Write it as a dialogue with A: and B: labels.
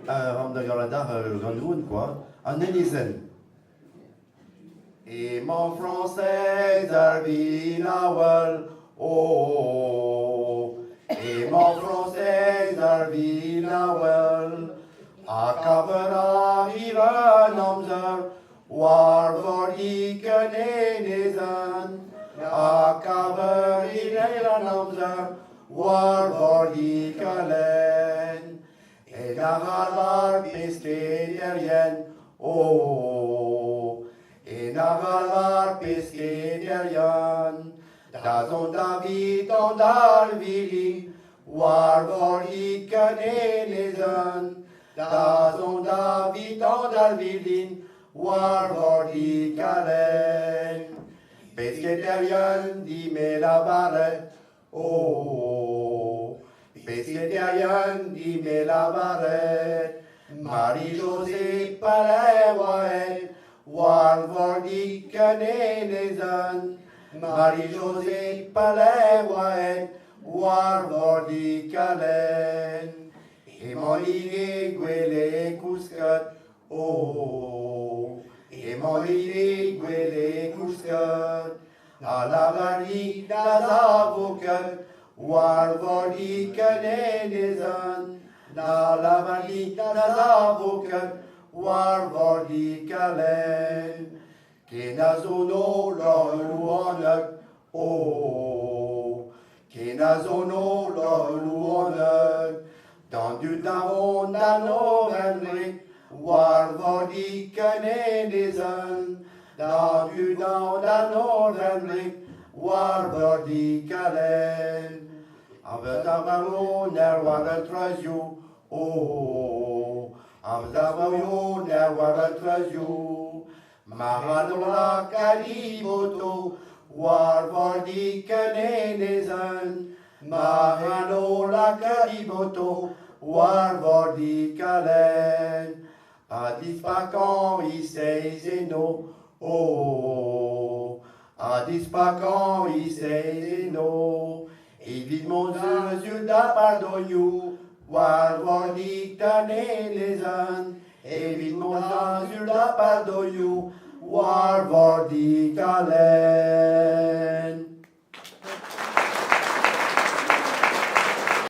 A: Om de Galada Gandoun, quoi. En Elisen. Et mon français d'Arvinawal, oh. Et mon français d'Arvinawal. A Kavara Iran Omzer, War for Ikenenizan. A Kavara Iran Omzer, War for Ikalen. Et Nagalar Peskederian, oh. Et Nagalar Peskederian. Dazon David on Darvili, War for Ikenenizan. Dazon David on Darvilin, War for Ikalen. Peskederian di Melabaret, oh. Peskederian di Melabaret, Marie-Josée Palawaet, War for Ikenenizan. Marie-Josée Palawaet, War for Ikalen. Et mon ligue gwele kouskat, oh. Et mon ligue gwele kouskat, na la vali na zavokat, war for Ikenenizan. Na la vali na zavokat, war for Ikalen. Kenazono lo luonak, oh. Kenazono lo luonak. Dans du daron d'anno vendrik, war for Ikenenizan. Dans du daron d'anno vendrik, war for Ikalen. Avdavayo ner war a traju, oh. Avdavayo ner war a traju. Mahanola Kaliboto, war for Ikenenizan. Mahanola Kaliboto, war for Ikalen. Adis Pakan Isezeno, oh. Adis Pakan Isezeno. Evit mon Dieu d'apardonio, war for Ikenenizan. Evit mon Dieu d'apardonio, war for Ikalen.